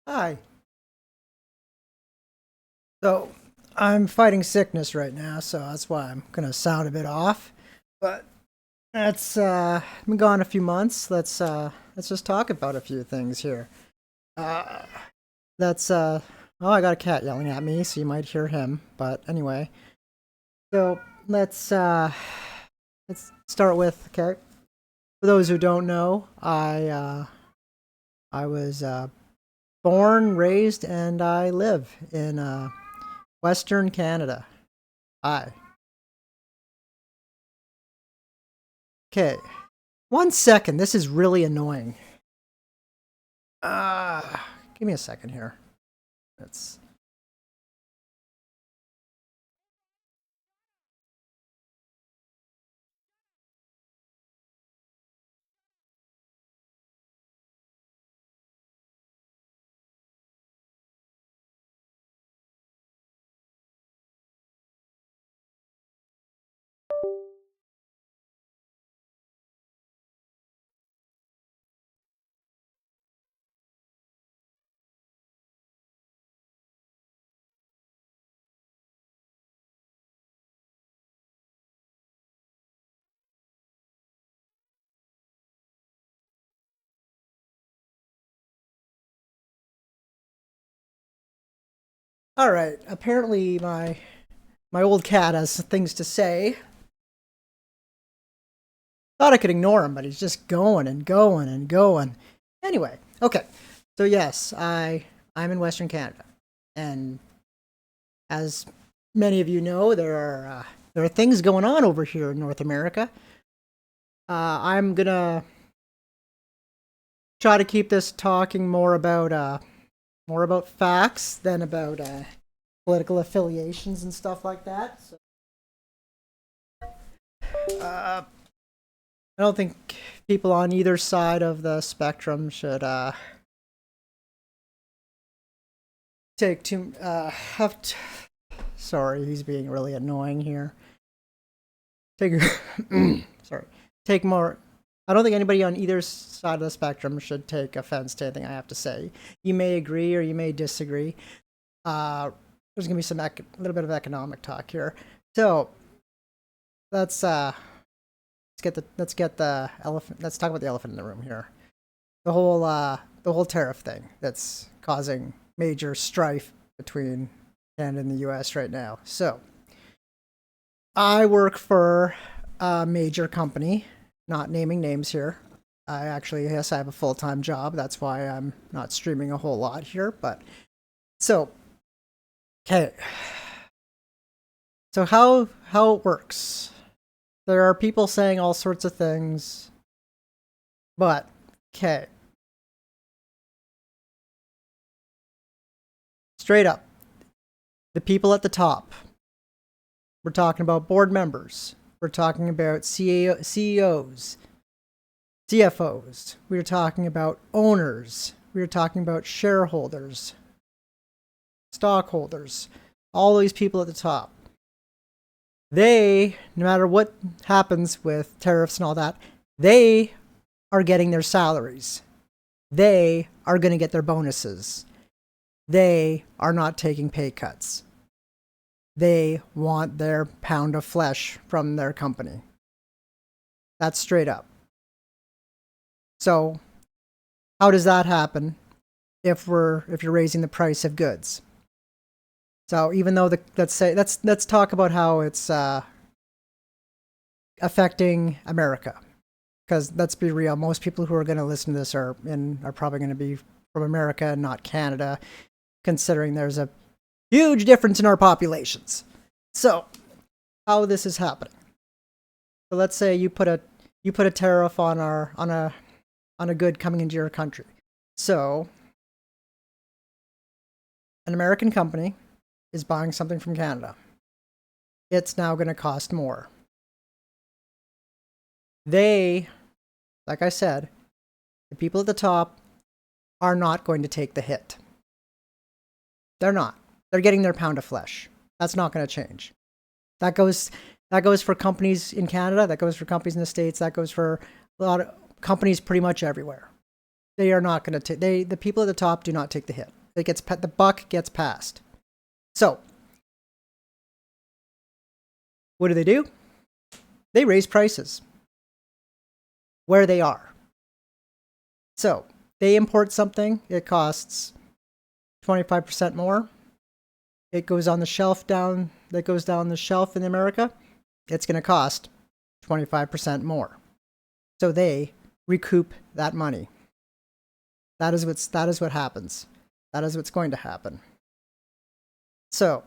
Hi. So I'm fighting sickness right now, so that's why I'm gonna sound a bit off. But that's been gone a few months. Let's just talk about a few things here. Uh that's oh, I got a cat yelling at me, so you might hear him. But anyway, so let's uh let's start with, okay. For those who don't know, I was born, raised, and I live in Western Canada. Hi. Okay. 1 second. This is really annoying. Uh, Give me a second here. It's all right. Apparently, my old cat has things to say. Thought I could ignore him, but he's just going and going and going. Anyway, okay. So yes, I'm in Western Canada, and as many of you know, there are things going on over here in North America. I'm gonna try to keep this talking more about facts than about political affiliations and stuff like that. So, I don't think people on either side of the spectrum should take too have. Sorry, he's being really annoying here. Take sorry. Take more. I don't think anybody on either side of the spectrum should take offense to anything I have to say. You may agree or you may disagree. Uh, there's gonna be some little bit of economic talk here. So let's let's get the elephant. Let's talk about the elephant in the room here. The whole tariff thing that's causing major strife between Canada and the U.S. right now. So I work for a major company, not naming names here. I actually, yes, I have a full time job. That's why I'm not streaming a whole lot here. But so, okay. So how it works? There are people saying all sorts of things, but okay, straight up, the people at the top. We're talking about board members. We're talking about CEOs, CFOs. We're talking about owners. We're talking about shareholders, stockholders, all these people at the top. They, no matter what happens with tariffs and all that, they are getting their salaries. They are going to get their bonuses. They are not taking pay cuts. They want their pound of flesh from their company. That's straight up. So, how does that happen if you're raising the price of goods? So, even though let's talk about how it's affecting America, because let's be real, most people who are going to listen to this are probably going to be from America and not Canada, considering there's a huge difference in our populations. So, how this is happening? So, let's say you put a tariff on on a good coming into your country. So, an American company is buying something from Canada. It's now going to cost more. They, like I said, the people at the top are not going to take the hit. They're not. They're getting their pound of flesh. That's not going to change. That goes that goes for companies in Canada, that goes for companies in the States, that goes for a lot of companies pretty much everywhere. They are not going to take. The people at the top do not take the hit. The buck gets passed. So, what do? They raise prices where they are. So, they import something, it costs 25% more. It goes on the shelf that goes down the shelf in America. It's going to cost 25% more. So they recoup that money. That is what happens. That is what's going to happen. So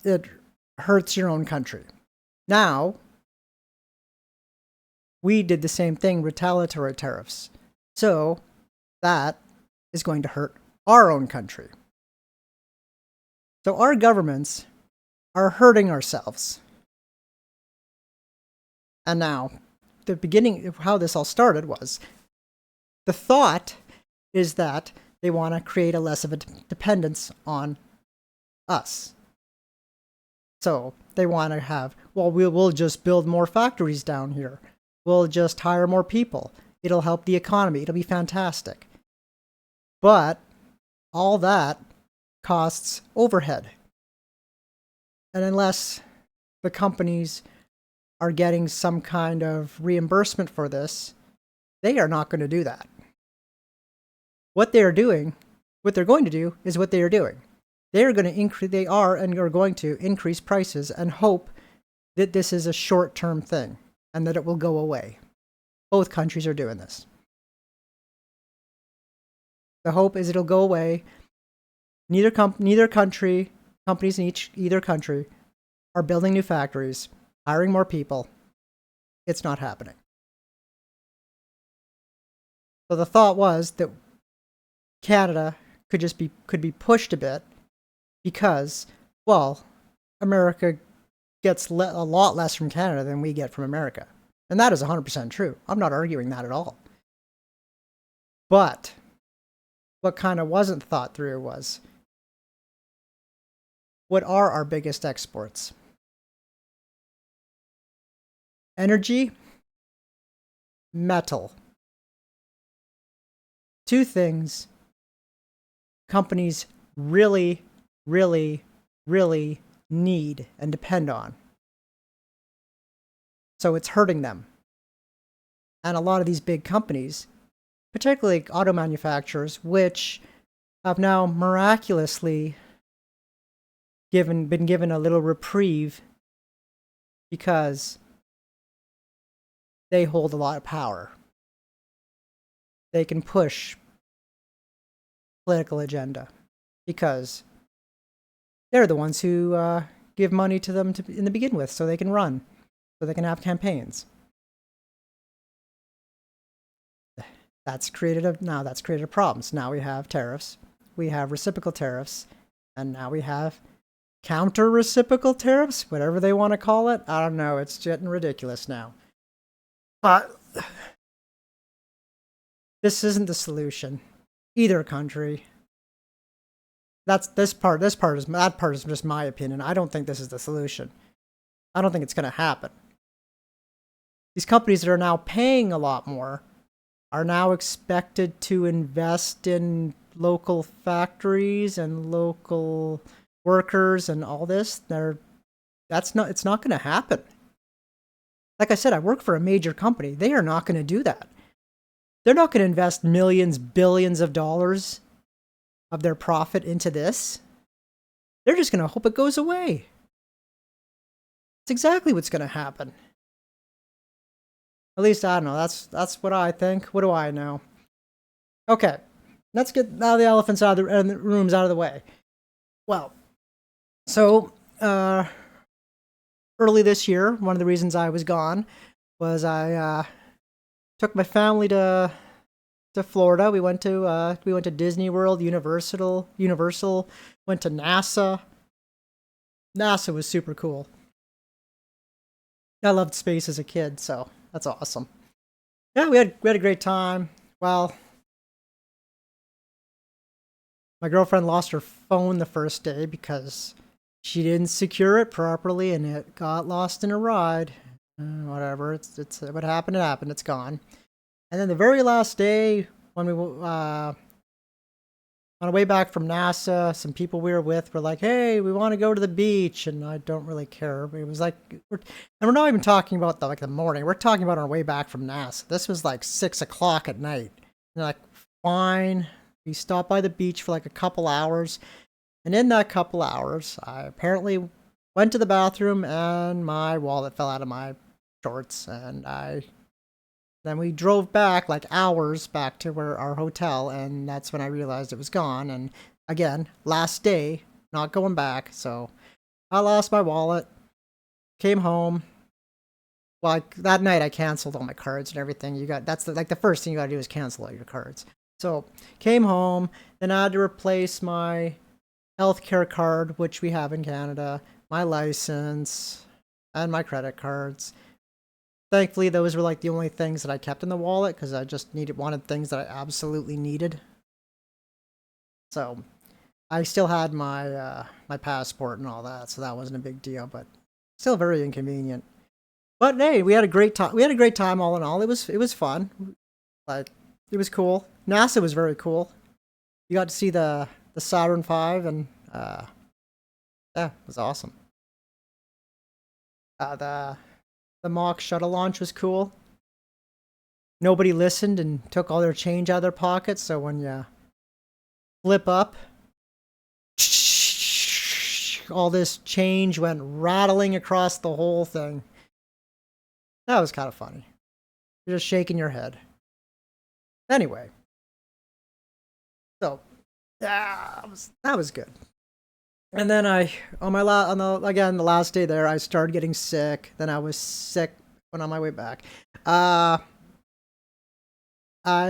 it hurts your own country. Now, we did the same thing, retaliatory tariffs. So that is going to hurt our own country. So our governments are hurting ourselves. And now, the beginning of how this all started was, the thought is that they want to create a less of a dependence on us. So they want to have, well, we'll just build more factories down here. We'll just hire more people. It'll help the economy. It'll be fantastic. But all that costs overhead. And unless the companies are getting some kind of reimbursement for this, they are not going to do that. What they're going to do is what they are doing. They are going to increase prices and hope that this is a short-term thing and that it will go away. Both countries are doing this. The hope is it'll go away. Companies in either country are building new factories, hiring more people. It's not happening. So the thought was that Canada could be pushed a bit because, well, America gets a lot less from Canada than we get from America. And that is 100% true. I'm not arguing that at all. But what kind of wasn't thought through was, what are our biggest exports? Energy, metal. Two things companies really, really, really need and depend on. So it's hurting them. And a lot of these big companies, particularly auto manufacturers, which have now miraculously been given a little reprieve because they hold a lot of power. They can push political agenda because they're the ones who give money to them in the begin with, so they can run, so they can have campaigns. That's created problems. Now we have tariffs, we have reciprocal tariffs, and now we have counter-reciprocal tariffs, whatever they want to call it. I don't know. It's getting ridiculous now. But this isn't the solution. Either country. That part is just my opinion. I don't think this is the solution. I don't think it's going to happen. These companies that are now paying a lot more are now expected to invest in local factories and local workers and all this. It's not going to happen. Like I said, I work for a major company. They are not going to do that. They're not going to invest millions, billions of dollars of their profit into this. They're just going to hope it goes away. That's exactly what's going to happen. At least I don't know. That's what I think. What do I know? Okay, let's get now the elephants out of the rooms out of the way. Well, so early this year, one of the reasons I was gone was I took my family to Florida. We went to Disney World, Universal, went to NASA. NASA was super cool. I loved space as a kid, so that's awesome. Yeah, we had a great time. Well, my girlfriend lost her phone the first day because she didn't secure it properly and it got lost in a ride. Whatever, it's what happened, it happened, it's gone. And then the very last day, when we on the way back from NASA, some people we were with were like, "Hey, we want to go to the beach," and I don't really care. It was like, and we're not even talking about the morning. We're talking about our way back from NASA. This was like 6 o'clock at night. And they're like, fine. We stopped by the beach for like a couple hours, and in that couple hours, I apparently went to the bathroom and my wallet fell out of my shorts, and then we drove back like hours back to where our hotel, and that's when I realized it was gone. And again, last day, not going back. So I lost my wallet, came home. Well, that night I canceled all my cards and everything. That's the first thing you got to do is cancel all your cards. So came home, then I had to replace my healthcare card, which we have in Canada, my license, and my credit cards. Thankfully, those were like the only things that I kept in the wallet because I just wanted things that I absolutely needed. So I still had my my passport and all that, so that wasn't a big deal, but still very inconvenient. But hey, we had a great time. We had a great time all in all. It was fun. Like it was cool. NASA was very cool. You got to see the Saturn V, and yeah, it was awesome. The mock shuttle launch was cool. Nobody listened and took all their change out of their pockets, so when you flip up, all this change went rattling across the whole thing. That was kind of funny. You're just shaking your head. Anyway, so yeah, that was good. And then the last day there, I started getting sick. Then I was sick when on my way back. Uh, I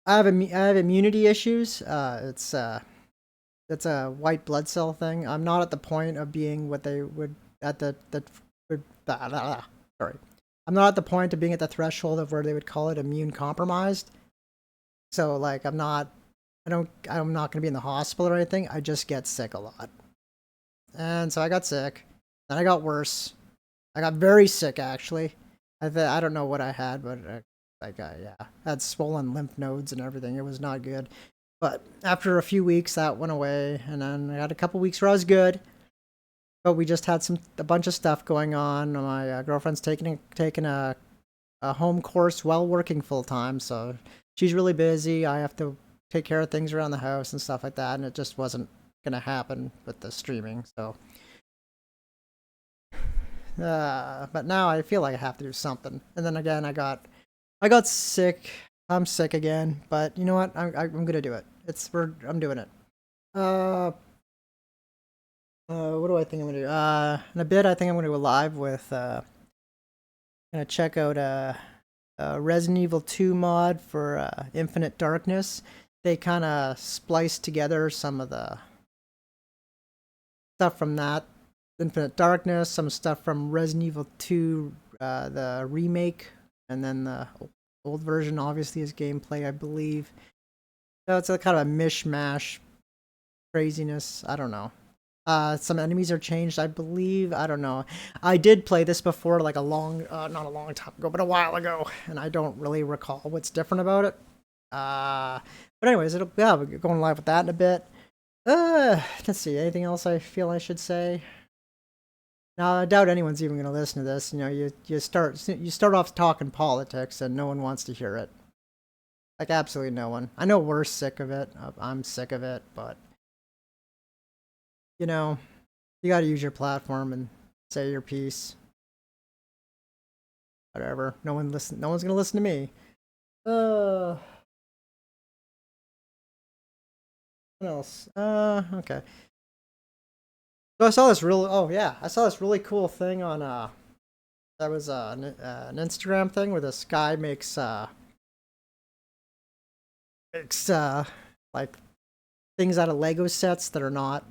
have immunity issues. It's a white blood cell thing. I'm not at the point of being what they would at the would, sorry. I'm not at the point of being at the threshold of where they would call it immune compromised. So like I'm not going to be in the hospital or anything. I just get sick a lot. And so I got sick. Then I got worse. I got very sick actually. I don't know what I had, but yeah, I had swollen lymph nodes and everything. It was not good. But after a few weeks, that went away, and then I had a couple weeks where I was good. But we just had a bunch of stuff going on. My girlfriend's taking a home course while working full time, so she's really busy. I have to take care of things around the house and stuff like that, and it just wasn't gonna happen with the streaming. So, but now I feel like I have to do something. And then again, I got sick. I'm sick again, but you know what? I'm gonna do it. I'm doing it. Uh, what do I think I'm gonna do? In a bit, I think I'm gonna go live with gonna check out a Resident Evil 2 mod for Infinite Darkness. They kind of spliced together some of the stuff from that Infinite Darkness, some stuff from Resident Evil 2, the remake, and then the old version obviously is gameplay, I believe. So it's a kind of a mishmash craziness. I don't know. Some enemies are changed, I believe. I don't know. I did play this before, like not a long time ago, but a while ago, and I don't really recall what's different about it. But anyways, we're going live with that in a bit. Let's see. Anything else I feel I should say? Now, I doubt anyone's even going to listen to this. You know, you start off talking politics, and no one wants to hear it. Like absolutely no one. I know we're sick of it. I'm sick of it, but you know, you got to use your platform and say your piece. Whatever. No one's going to listen to me. What else? Okay. So I saw this I saw this really cool thing on that was an Instagram thing where this guy makes like things out of Lego sets that are not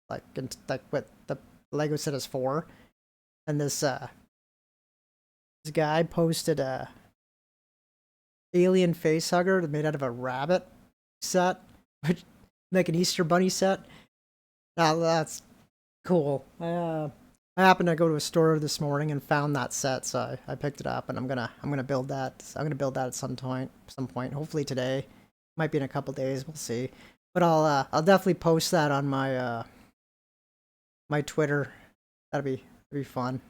like what the Lego set is for. And this guy posted a alien face hugger made out of a rabbit set, like an Easter bunny set. Now that's cool. I happened to go to a store this morning and found that set, so I picked it up, and I'm gonna build that. I'm gonna build that at some point. Hopefully today. Might be in a couple days. We'll see. But I'll definitely post that on my my Twitter. That'll be fun.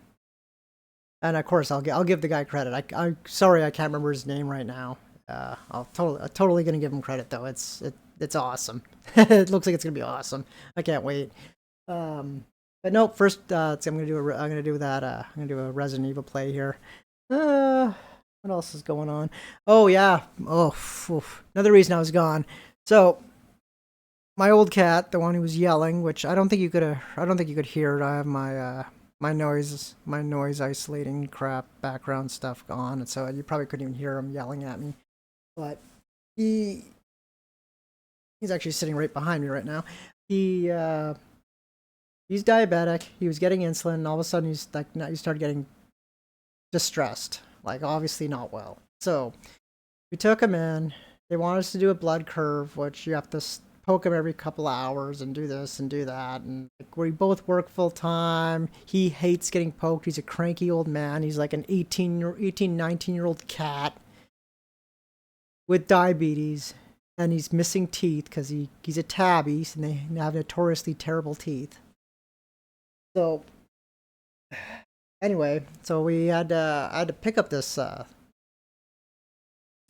And of course, I'll give the guy credit. I'm sorry I can't remember his name right now. I'm totally gonna give him credit though. It's awesome. It looks like it's gonna be awesome. I can't wait. But no, first I'm gonna do I'm gonna do a Resident Evil play here. What else is going on? Oh yeah. Oh, oof. Another reason I was gone. So my old cat, the one who was yelling, which I don't think you could hear it. I have my noise isolating crap background stuff on, and so you probably couldn't even hear him yelling at me. But he's actually sitting right behind me right now. He's diabetic. He was getting insulin, and all of a sudden he started getting distressed, like obviously not well. So we took him in. They wanted us to do a blood curve, which you have to poke him every couple of hours and do this and do that. And like, we both work full time. He hates getting poked. He's a cranky old man. He's like an 19-year-old cat with diabetes, and he's missing teeth because he's a tabby, and they have notoriously terrible teeth. So anyway, so I had to pick up this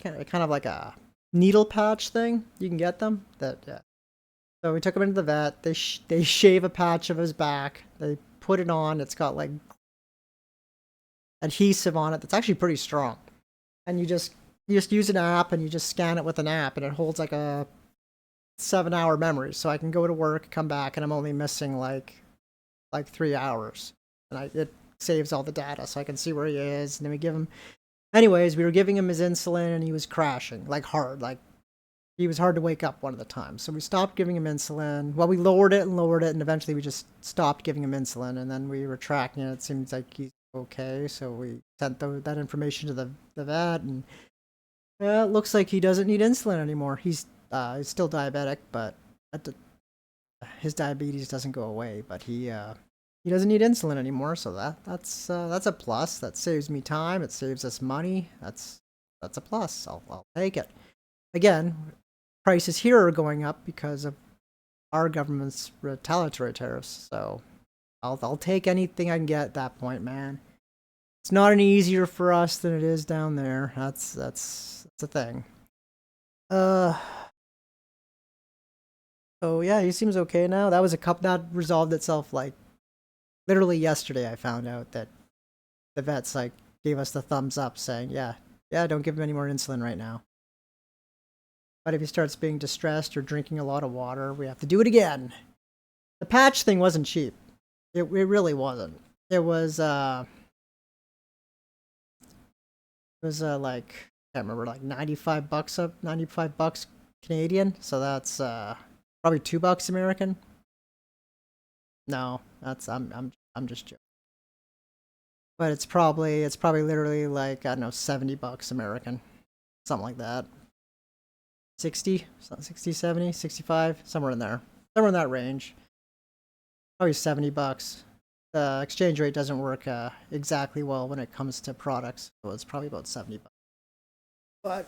kind of like a needle patch thing. You can get them. So we took him into the vet. They shave a patch of his back. They put it on. It's got like adhesive on it that's actually pretty strong. And you just use an app, and you just scan it with an app, and it holds like a 7-hour memory. So I can go to work, come back, and I'm only missing like 3 hours, and it saves all the data, so I can see where he is. And then we give him, anyways, we were giving him his insulin, and he was crashing like hard, like he was hard to wake up one of the times. So we stopped giving him insulin. Well, we lowered it, and eventually we just stopped giving him insulin, and then we were tracking it. It seems like he's okay, so we sent that information to the vet, and it looks like he doesn't need insulin anymore. He's still diabetic, but his diabetes doesn't go away, but he doesn't need insulin anymore, so that's a plus. That saves me time. It saves us money. That's a plus. I'll take it. Again, prices here are going up because of our government's retaliatory tariffs. So I'll take anything I can get at that point, man. It's not any easier for us than it is down there. That's a thing. So yeah, he seems okay now. That resolved itself like literally yesterday. I found out that the vets like gave us the thumbs up, saying, yeah, don't give him any more insulin right now. But if he starts being distressed or drinking a lot of water, we have to do it again. The patch thing wasn't cheap. It really wasn't. It was like, I can't remember, like $95 Canadian. So that's probably $2 American. No, I'm just joking. But it's probably literally like, I don't know, $70 American, something like that. 60, 70, 65, somewhere in there, somewhere in that range. Probably $70. The exchange rate doesn't work exactly well when it comes to products, so it's probably about $70. But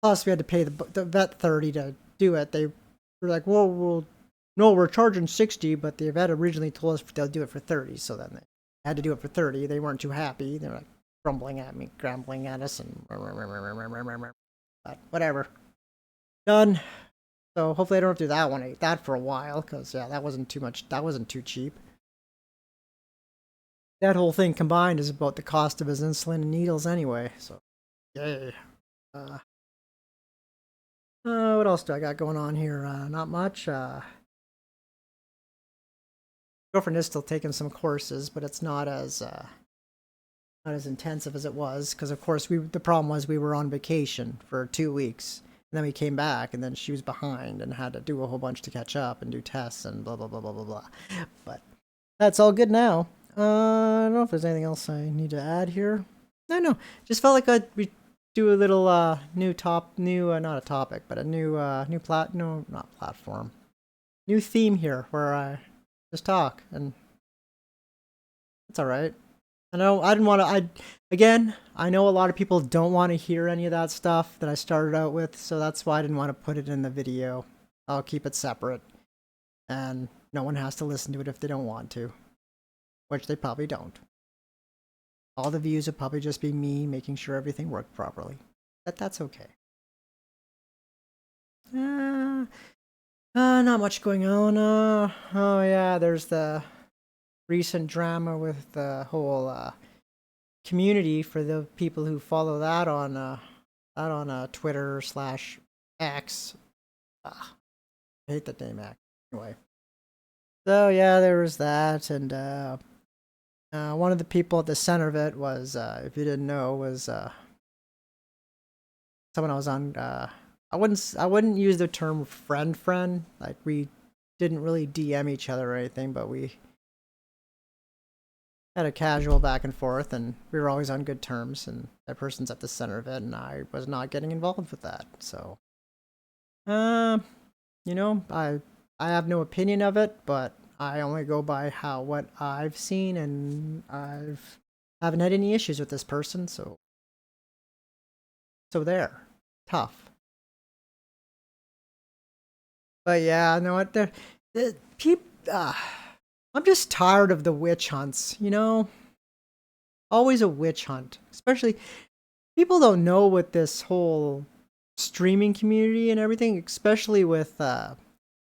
plus, we had to pay the vet 30 to do it. They were like, "Well, no, we're charging 60," but the vet originally told us they'll do it for 30. So then they had to do it for 30. They weren't too happy. They were like grumbling at us, and but whatever. Done. So hopefully I don't have to do that for a while, because yeah, that wasn't too much. That wasn't too cheap. That whole thing combined is about the cost of his insulin and needles anyway. So, yay. What else do I got going on here? Not much. Girlfriend is still taking some courses, but it's not as intensive as it was, because of course the problem was we were on vacation for 2 weeks, and then we came back, and then she was behind and had to do a whole bunch to catch up and do tests and blah blah blah blah blah blah. But that's all good now. I don't know if there's anything else I need to add here. No, just felt like we do a little not a topic, but a not platform, new theme here where I just talk and It's all right. I know I didn't want to. I know a lot of people don't want to hear any of that stuff that I started out with, so that's why I didn't want to put it in the video. I'll keep it separate, and no one has to listen to it if they don't want to, which they probably don't. All the views would probably just be me making sure everything worked properly. But that's okay. Not much going on. Oh yeah, there's the recent drama with the whole community for the people who follow that on Twitter slash X. I hate the name X. Anyway, so yeah, there was that, and one of the people at the center of it was, if you didn't know, was someone I was on. I wouldn't use the term friend. Like, we didn't really DM each other or anything, but we had a casual back and forth, and we were always on good terms, and that person's at the center of it, and I was not getting involved with that. So, you know, I have no opinion of it, but I only go by what I've seen, and haven't had any issues with this person, so there. Tough. But yeah, no, what the people. I'm just tired of the witch hunts. You know, always a witch hunt. Especially people don't know what this whole streaming community and everything, especially with VTubers,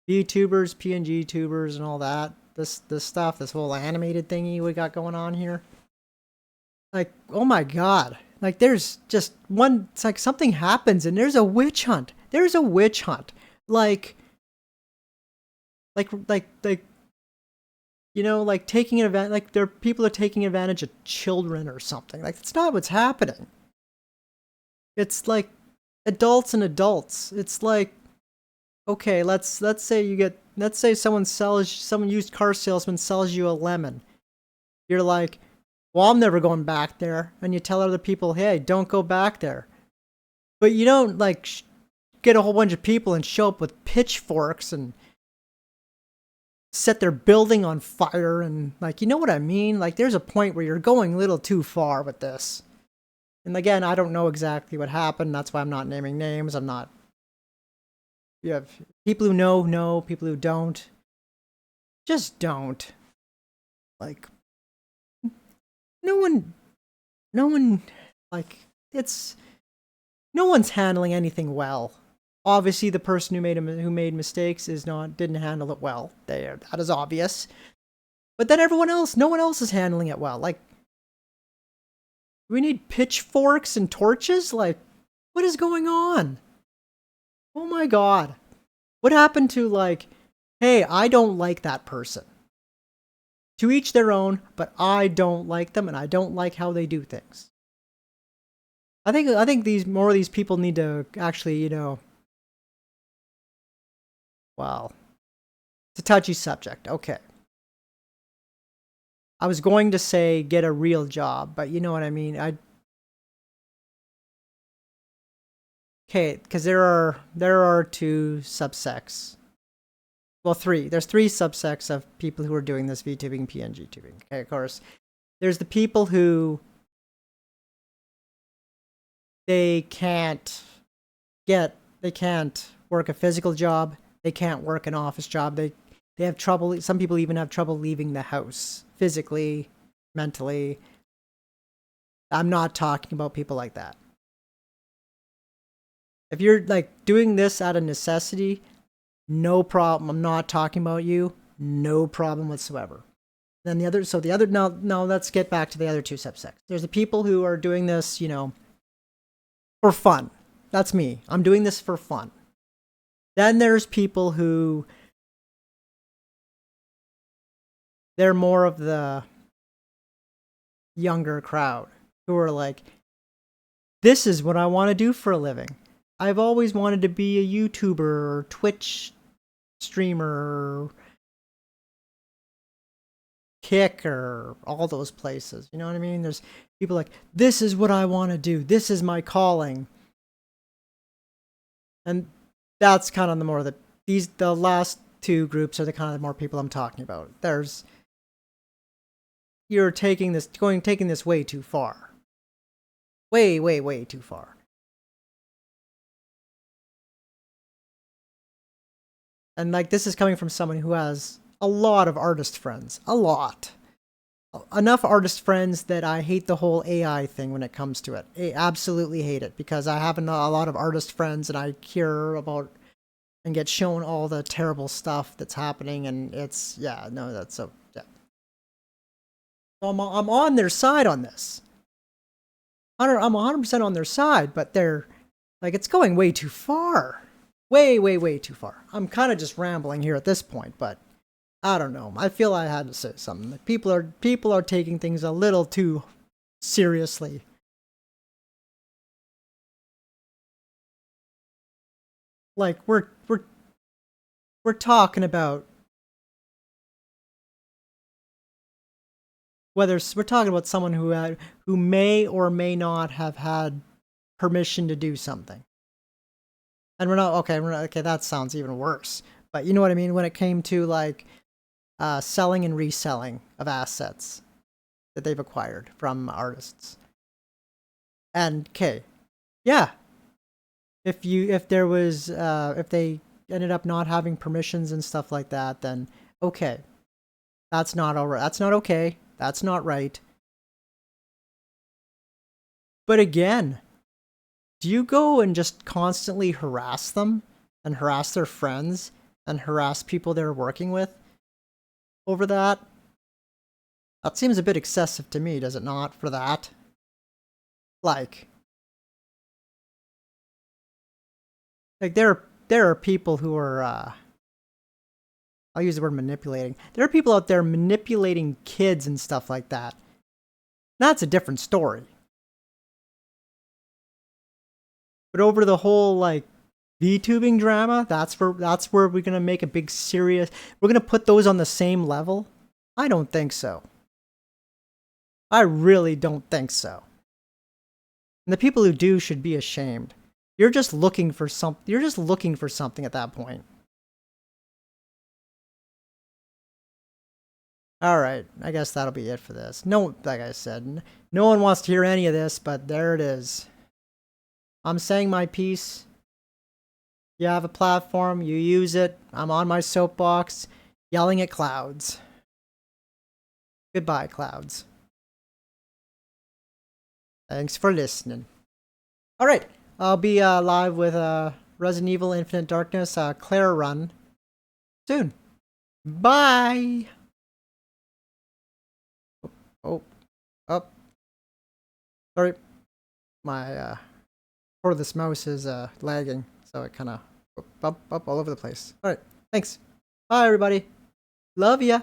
PNG tubers, and all that. This stuff, this whole animated thingy we got going on here. Like, oh my god! Like, there's just one. It's like something happens and there's a witch hunt. There's a witch hunt. Like, you know, like taking advantage, like people are taking advantage of children or something. Like, that's not what's happening. It's like adults and adults. It's like, okay, let's say some used car salesman sells you a lemon. You're like, well, I'm never going back there. And you tell other people, hey, don't go back there. But you don't like get a whole bunch of people and show up with pitchforks and set their building on fire, and like, you know what I mean? Like, there's a point where you're going a little too far with this. And again, I don't know exactly what happened. That's why I'm not naming names. I'm not. You have people who know, people who don't. Just don't. Like, no one, like, it's, no one's handling anything well. Obviously, the person who made mistakes didn't handle it well. That is obvious. But then no one else is handling it well. Like, we need pitchforks and torches? Like, what is going on? Oh my god. What happened to, like, hey, I don't like that person. To each their own, but I don't like them and I don't like how they do things. I think more of these people need to actually, you know, well, it's a touchy subject. Okay. I was going to say get a real job, but you know what I mean. Okay, because there are two subsects. Well, three. There's three subsects of people who are doing this VTubing, PNG tubing. Okay, of course. There's the people who they can't work a physical job. They can't work an office job. They have trouble. Some people even have trouble leaving the house physically, mentally. I'm not talking about people like that. If you're like doing this out of necessity, no problem. I'm not talking about you. No problem whatsoever. Then now let's get back to the other two subsects. There's the people who are doing this, you know, for fun. That's me. I'm doing this for fun. Then there's people who they're more of the younger crowd who are like, this is what I want to do for a living. I've always wanted to be a YouTuber or Twitch streamer or Kick or all those places. You know what I mean? There's people like, this is what I want to do. This is my calling. And that's kind of the last two groups are the kind of more people I'm talking about. There's, you're taking this way too far. Way, way, way too far. And like, this is coming from someone who has a lot of artist friends. A lot. Enough artist friends that I hate the whole AI thing when it comes to it. I absolutely hate it because I have a lot of artist friends and I hear about and get shown all the terrible stuff that's happening, and it's, yeah, no, that's so, yeah. So I'm on their side on this. I'm 100% on their side, but they're, like, it's going way too far. Way, way, way too far. I'm kind of just rambling here at this point, but I don't know. I feel I had to say something. Like, people are taking things a little too seriously. Like, we're talking about whether we're talking about someone who may or may not have had permission to do something. And we're not okay, that sounds even worse. But you know what I mean when it came to like selling and reselling of assets that they've acquired from artists. And okay, yeah. If they ended up not having permissions and stuff like that, then okay. That's not all right. That's not okay. That's not right. But again, do you go and just constantly harass them and harass their friends and harass people they're working with over that? That seems a bit excessive to me, does it not, for that? Like there are people who are I'll use the word manipulating. There are people out there manipulating kids and stuff like that. That's a different story. But over the whole like VTubing drama, that's where we're gonna make a big serious. We're gonna put those on the same level. I don't think so. I really don't think so. And the people who do should be ashamed. You're just looking for something. You're just looking for something at that point. All right, I guess that'll be it for this. No, like I said, no one wants to hear any of this, but there it is. I'm saying my piece. You have a platform, you use it. I'm on my soapbox, yelling at clouds. Goodbye, clouds. Thanks for listening. All right, I'll be live with Resident Evil Infinite Darkness Claire run soon. Bye. Oh, up. Sorry, my or this mouse is lagging, so it kind of up all over the place. All right, thanks. Bye, everybody. Love ya.